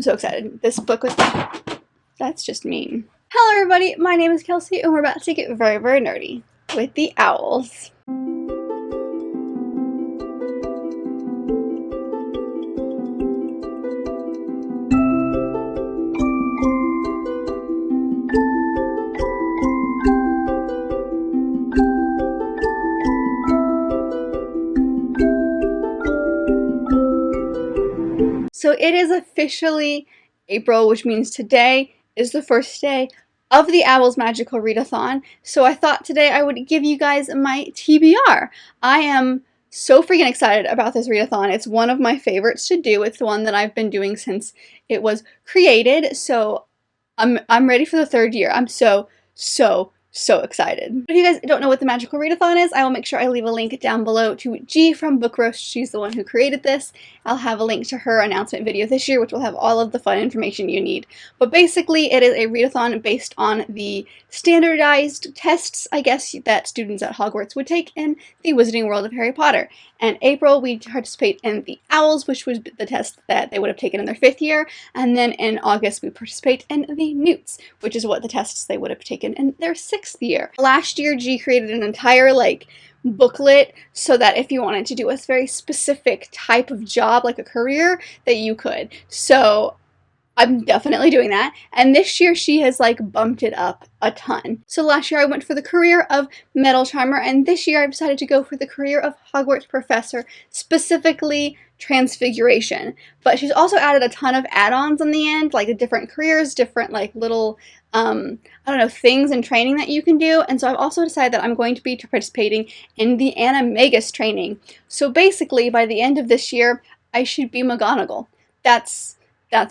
so excited. This book was... That's just mean. Hello everybody, my name is Kelsey and we're about to get very, very nerdy with the owls. So it is officially April, which means today is the first day of the O.W.L's Magical Readathon. So I thought today I would give you guys my TBR. I am so freaking excited about this readathon. It's one of my favorites to do. It's the one that I've been doing since it was created. So I'm ready for the third year. I'm so excited. If you guys don't know what the Magical Readathon is, I will make sure I leave a link down below to G from Book Roast. She's the one who created this. I'll have a link to her announcement video this year, which will have all of the fun information you need. But basically, it is a readathon based on the standardized tests, I guess, that students at Hogwarts would take in the Wizarding World of Harry Potter. And April, we participate in the Owls, which was the test that they would have taken in their 5th year. And then in August, we participate in the Newts, which is what the tests they would have taken in their 6th year. Last year, G created an entire, booklet so that if you wanted to do a very specific type of job, like a career, that you could. So I'm definitely doing that. And this year she has bumped it up a ton. So last year I went for the career of Metal Charmer, and this year I've decided to go for the career of Hogwarts Professor, specifically Transfiguration. But she's also added a ton of add-ons on the end, like the different careers, different little I don't know, things and training that you can do. And so I've also decided that I'm going to be participating in the Animagus training. So basically by the end of this year I should be McGonagall. That's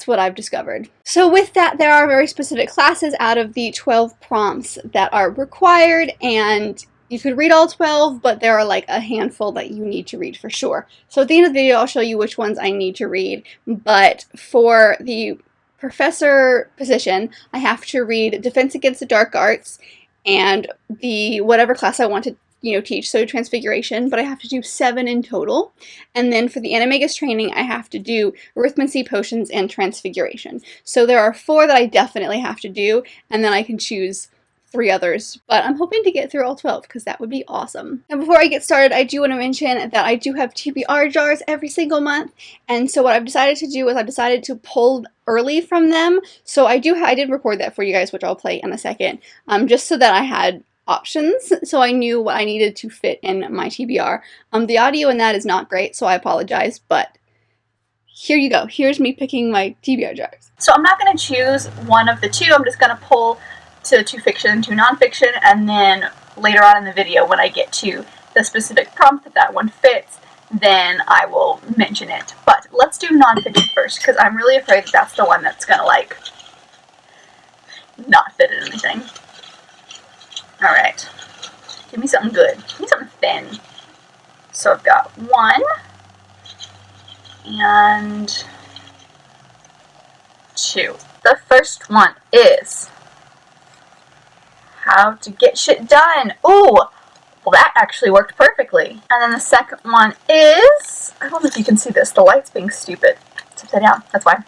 what I've discovered. So with that, there are very specific classes out of the 12 prompts that are required, and you could read all 12, but there are a handful that you need to read for sure. So at the end of the video, I'll show you which ones I need to read, but for the professor position, I have to read Defense Against the Dark Arts and the whatever class I want to teach, so Transfiguration, but I have to do 7 in total. And then for the Animagus training, I have to do Arithmancy, Potions, and Transfiguration. So there are 4 that I definitely have to do, and then I can choose 3 others, but I'm hoping to get through all 12 because that would be awesome. And before I get started, I do want to mention that I do have TBR jars every single month, and so what I've decided to do is I've decided to pull early from them. So I did record that for you guys, which I'll play in a second, just so that I had options, so I knew what I needed to fit in my TBR. The audio in that is not great, so I apologize, but here you go. Here's me picking my TBR jars. So I'm not going to choose one of the 2. I'm just going to pull to 2 fiction, 2 nonfiction, and then later on in the video when I get to the specific prompt that one fits, then I will mention it. But let's do nonfiction first, because I'm really afraid that that's the one that's going to not fit in anything. Alright, give me something good. Give me something thin. So I've got 1 and 2. The first one is How to Get Shit Done. Ooh, well that actually worked perfectly. And then the second one is, I don't know if you can see this, the light's being stupid. It's upside down, that's why.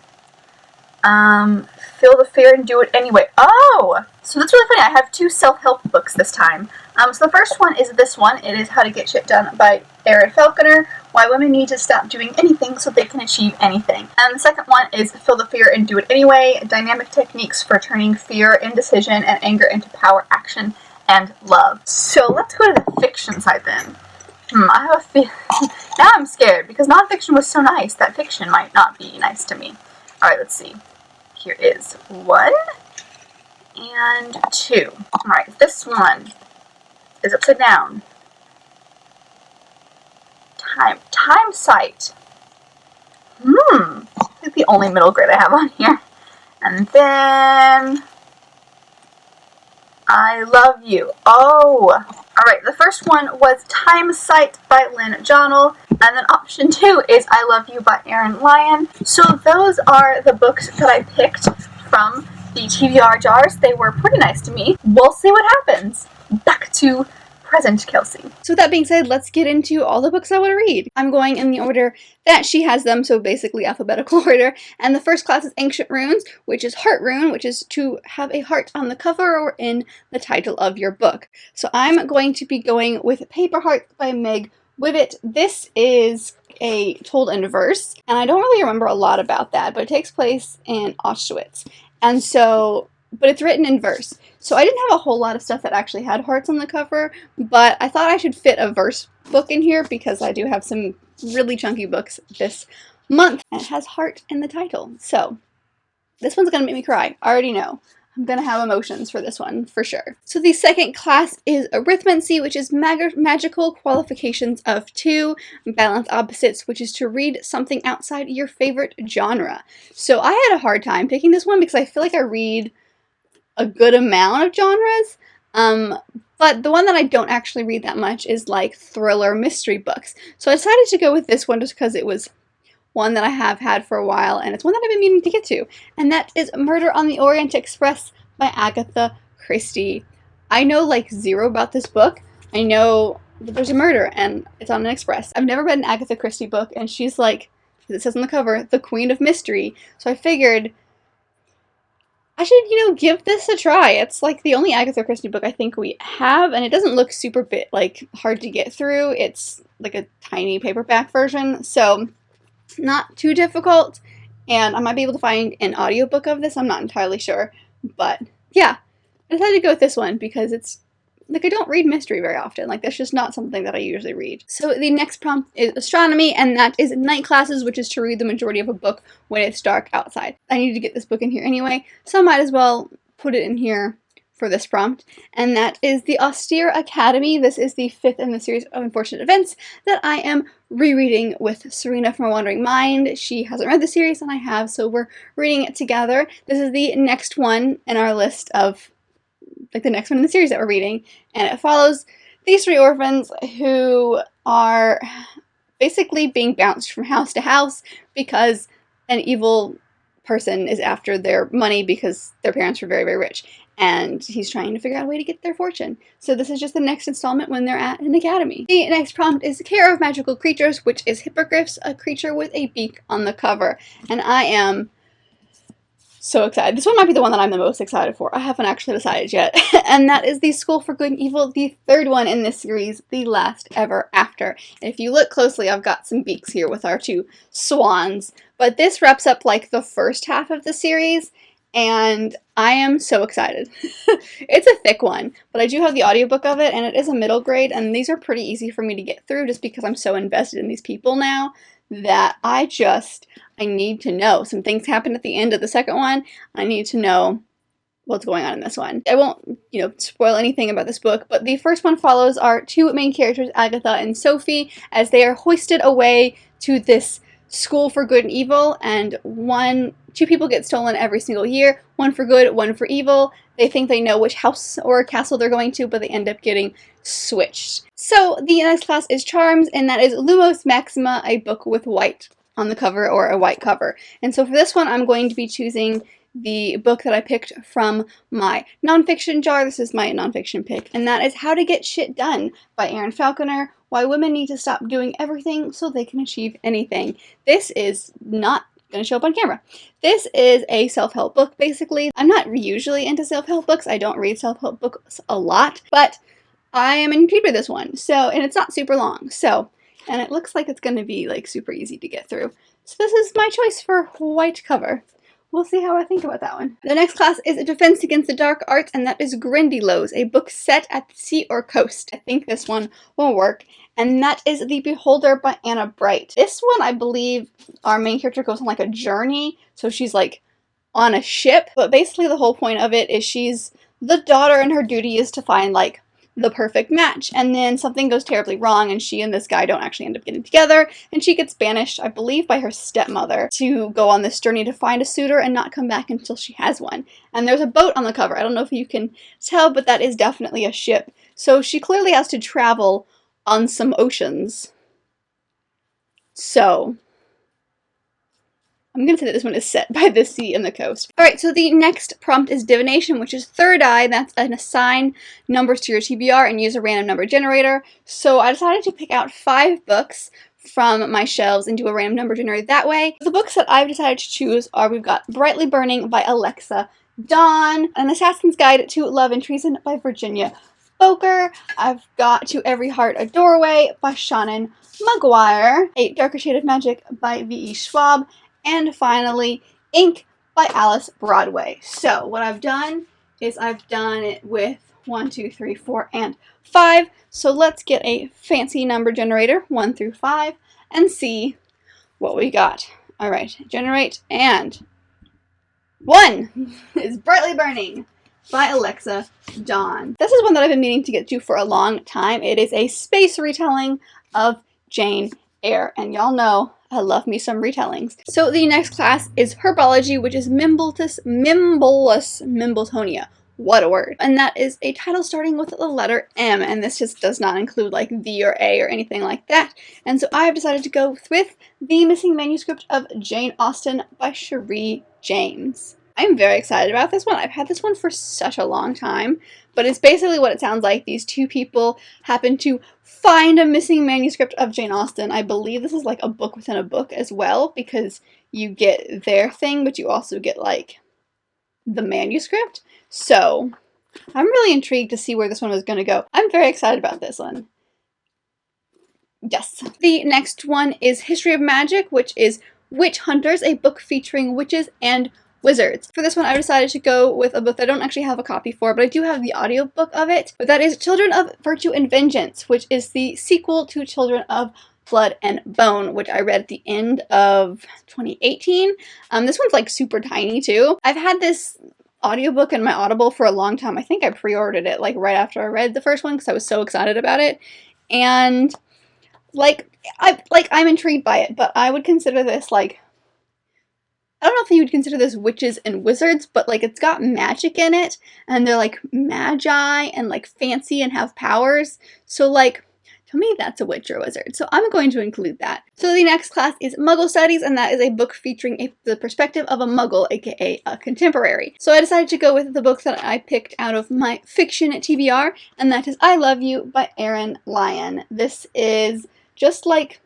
Feel the fear and do it anyway. Oh! So that's really funny. I have 2 self-help books this time. So the first one is this one. It is How to Get Shit Done by Erin Falconer. Why Women Need to Stop Doing Anything So They Can Achieve Anything. And the second one is Feel the Fear and Do It Anyway. Dynamic Techniques for Turning Fear, Indecision, and Anger into Power, Action, and Love. So let's go to the fiction side then. I have a feeling... Now I'm scared because nonfiction was so nice that fiction might not be nice to me. Alright, let's see. Here is 1 and 2. Alright, this one is upside down. Time sight. I think the only middle grade I have on here. And then I Love You. Oh! Alright, the first one was Time Sight by Lynn Johnell, and then option 2 is I Love You by Erin Lyon. So those are the books that I picked from the TBR jars. They were pretty nice to me. We'll see what happens. Back to present, Kelsey. So with that being said, let's get into all the books I want to read. I'm going in the order that she has them, so basically alphabetical order. And the first class is Ancient Runes, which is Heart Rune, which is to have a heart on the cover or in the title of your book. So I'm going to be going with Paper Heart by Meg Wibbett. This is told in verse, and I don't really remember a lot about that, but it takes place in Auschwitz. And so, but it's written in verse. So I didn't have a whole lot of stuff that actually had hearts on the cover, but I thought I should fit a verse book in here because I do have some really chunky books this month, and it has heart in the title. So this one's gonna make me cry. I already know. I'm gonna have emotions for this one, for sure. So the second class is Arithmancy, which is magical qualifications of 2, Balance Opposites, which is to read something outside your favorite genre. So I had a hard time picking this one because I feel like I read a good amount of genres, but the one that I don't actually read that much is like thriller mystery books. So I decided to go with this one just because it was one that I have had for a while, and it's one that I've been meaning to get to, and that is Murder on the Orient Express by Agatha Christie. I know like zero about this book. I know that there's a murder and it's on an express. I've never read an Agatha Christie book, and she's like, as it says on the cover, the Queen of Mystery. So I figured I should, give this a try. It's like the only Agatha Christie book I think we have, and it doesn't look super hard to get through. It's like a tiny paperback version, so not too difficult, and I might be able to find an audiobook of this. I'm not entirely sure, but yeah, I decided to go with this one because it's like I don't read mystery very often. Like that's just not something that I usually read. So the next prompt is astronomy, and that is night classes, which is to read the majority of a book when it's dark outside. I need to get this book in here anyway, so I might as well put it in here for this prompt, and that is The Austere Academy. This is the 5th in the series of Unfortunate Events that I am rereading with Serena from A Wandering Mind. She hasn't read the series and I have, so we're reading it together. This is the next one in our list of the next one in the series that we're reading, and it follows these 3 orphans who are basically being bounced from house to house because an evil person is after their money because their parents were very, very rich, and he's trying to figure out a way to get their fortune. So this is just the next installment when they're at an academy. The next prompt is Care of Magical Creatures, which is Hippogriffs, a creature with a beak on the cover, and I am so excited. This one might be the one that I'm the most excited for. I haven't actually decided yet. And that is the School for Good and Evil, the 3rd one in this series, The Last Ever After. And if you look closely, I've got some beaks here with our 2 swans. But this wraps up like the first half of the series, and I am so excited. It's a thick one, but I do have the audiobook of it, and it is a middle grade, and these are pretty easy for me to get through just because I'm so invested in these people now that I need to know. Some things happened at the end of the second one. I need to know what's going on in this one. I won't, spoil anything about this book, but the first one follows our 2 main characters, Agatha and Sophie, as they are hoisted away to this School for Good and Evil, and 2 people get stolen every single year, one for good, one for evil. They think they know which house or castle they're going to, but they end up getting switched. So the next class is Charms, and that is Lumos Maxima, a book with white on the cover, or a white cover. And so for this one, I'm going to be choosing the book that I picked from my nonfiction jar. This is my nonfiction pick, and that is How to Get Shit Done by Erin Falconer, Why Women Need to Stop Doing Everything So They Can Achieve Anything. This is not going to show up on camera. This is a self-help book, basically. I'm not usually into self-help books. I don't read self-help books a lot, but I am intrigued by this one. So, and it's not super long, so, and it looks like it's going to be like super easy to get through. So this is my choice for white cover. We'll see how I think about that one. The next class is Defense Against the Dark Arts, and that is Grindylows, a book set at the sea or coast. I think this one will work. And that is The Beholder by Anna Bright. This one, I believe, our main character goes on like a journey, so she's like on a ship, but basically the whole point of it is she's the daughter and her duty is to find like the perfect match, and then something goes terribly wrong and she and this guy don't actually end up getting together, and she gets banished, I believe, by her stepmother to go on this journey to find a suitor and not come back until she has one. And there's a boat on the cover. I don't know if you can tell, but that is definitely a ship. So she clearly has to travel on some oceans. So I'm going to say that this one is set by the sea and the coast. Alright, so the next prompt is divination, which is third eye. That's an assign numbers to your TBR and use a random number generator. So I decided to pick out 5 books from my shelves and do a random number generator that way. The books that I've decided to choose are, we've got Brightly Burning by Alexa Dawn, An Assassin's Guide to Love and Treason by Virginia Boker. I've got To Every Heart a Doorway by Shannon Maguire, A Darker Shade of Magic by V.E. Schwab, and finally, Ink by Alice Broadway. So what I've done is I've done it with 1, 2, 3, 4, and 5. So let's get a fancy number generator, 1 through 5, and see what we got. Alright, generate, and 1 is Brightly Burning by Alexa Dawn. This is one that I've been meaning to get to for a long time. It is a space retelling of Jane Eyre, and y'all know I love me some retellings. So the next class is Herbology, which is Mimbletonia. What a word. And that is a title starting with the letter M, and this just does not include like the or a or anything like that. And so I have decided to go with The Missing Manuscript of Jane Austen by Cherie James. I'm very excited about this one. I've had this one for such a long time, but it's basically what it sounds like. These two people happen to find a missing manuscript of Jane Austen. I believe this is like a book within a book as well, because you get their thing, but you also get like the manuscript. So I'm really intrigued to see where this one is going to go. I'm very excited about this one. Yes. The next one is History of Magic, which is Witch Hunters, a book featuring witches and wizards. For this one, I decided to go with a book that I don't actually have a copy for, but I do have the audiobook of it. But that is Children of Virtue and Vengeance, which is the sequel to Children of Blood and Bone, which I read at the end of 2018. This one's like super tiny too. I've had this audiobook in my Audible for a long time. I think I pre-ordered it like right after I read the first one because I was so excited about it. And I'm intrigued by it, but I would consider this like, I don't know if you would consider this witches and wizards, but like it's got magic in it, and they're like magi and like fancy and have powers. So like, to me, that's a witch or a wizard. So I'm going to include that. So the next class is Muggle Studies, and that is a book featuring the perspective of a Muggle, aka a contemporary. So I decided to go with the book that I picked out of my fiction TBR, and that is I Love You by Erin Lyon. This is just like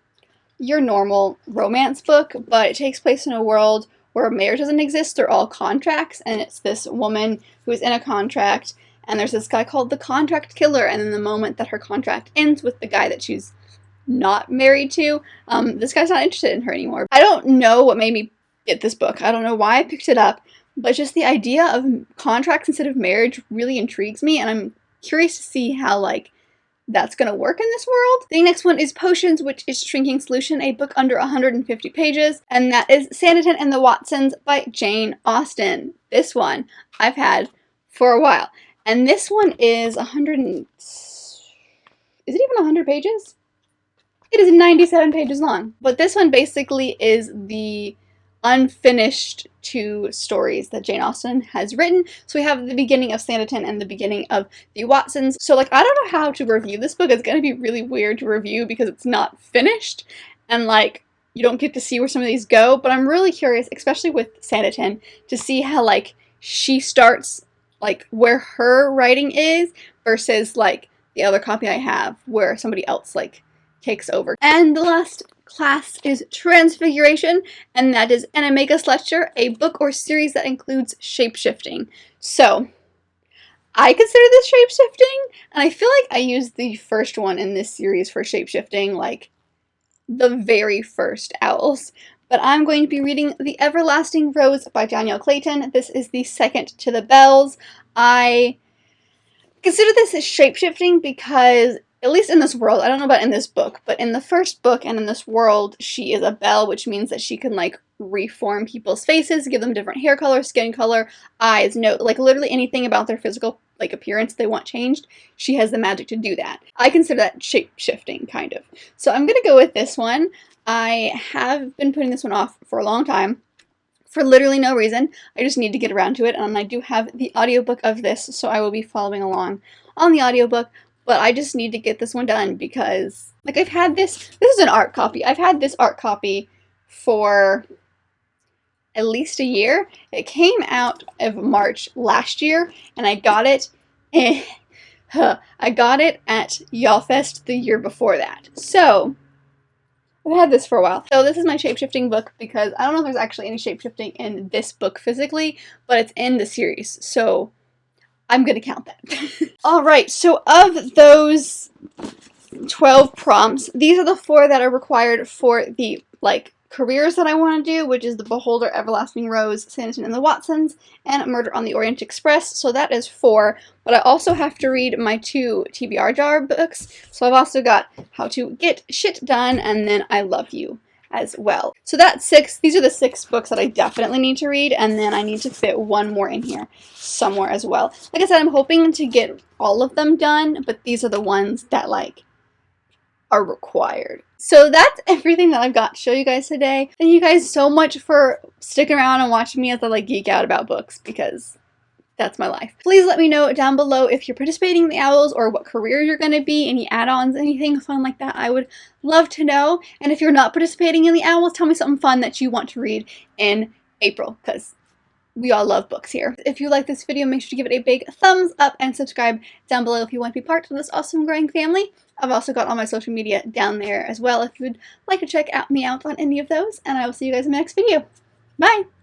your normal romance book, but it takes place in a world where marriage doesn't exist. They're all contracts, and it's this woman who is in a contract, and there's this guy called the contract killer, and then the moment that her contract ends with the guy that she's not married to, this guy's not interested in her anymore. I don't know what made me get this book. I don't know why I picked it up, but just the idea of contracts instead of marriage really intrigues me, and I'm curious to see how like that's going to work in this world. The next one is Potions, which is Shrinking Solution, a book under 150 pages, and that is Sanditon and the Watsons by Jane Austen. This one I've had for a while, and this one is 100 and... is it even 100 pages? It is 97 pages long, but this one basically is the unfinished 2 stories that Jane Austen has written. So we have the beginning of Sanditon and the beginning of the Watsons. So like, I don't know how to review this book. It's going to be really weird to review because it's not finished, and like you don't get to see where some of these go, but I'm really curious, especially with Sanditon, to see how like she starts, like where her writing is versus like the other copy I have where somebody else like takes over. And the last class is Transfiguration, and that is Animagus Lecture, a book or series that includes shapeshifting. So I consider this shapeshifting, and I feel like I used the first one in this series for shapeshifting, like the very first Owls. But I'm going to be reading The Everlasting Rose by Danielle Clayton. This is the second to the Bells. I consider this as shapeshifting because, at least in this world, I don't know about in this book, but in the first book and in this world, she is a belle, which means that she can, like, reform people's faces, give them different hair color, skin color, eyes, like, literally anything about their physical, like, appearance they want changed. She has the magic to do that. I consider that shape-shifting, kind of. So I'm gonna go with this one. I have been putting this one off for a long time, for literally no reason. I just need to get around to it, and I do have the audiobook of this, so I will be following along on the audiobook. But I just need to get this one done because, like, I've had this is an art copy. I've had this art copy for at least a year. It came out of March last year, and I got it. I got it at Y'all Fest the year before that. So I've had this for a while. So this is my shapeshifting book because I don't know if there's actually any shapeshifting in this book physically, but it's in the series. So I'm going to count that. Alright, so of those 12 prompts, these are the 4 that are required for the, careers that I want to do, which is the Beholder, Everlasting Rose, Sanditon and the Watsons, and Murder on the Orient Express. So that is 4, but I also have to read my 2 TBR jar books. So I've also got How to Get Shit Done, and then I Love You as well. So that's 6. These are the 6 books that I definitely need to read, and then I need to fit 1 more in here somewhere as well. Like I said, I'm hoping to get all of them done, but these are the ones that, are required. So that's everything that I've got to show you guys today. Thank you guys so much for sticking around and watching me as I geek out about books, because that's my life. Please let me know down below if you're participating in the Owls or what career you're going to be, any add-ons, anything fun like that. I would love to know. And if you're not participating in the Owls, tell me something fun that you want to read in April, because we all love books here. If you like this video, make sure to give it a big thumbs up and subscribe down below if you want to be part of this awesome growing family. I've also got all my social media down there as well if you'd like to check me out on any of those, and I will see you guys in my next video. Bye!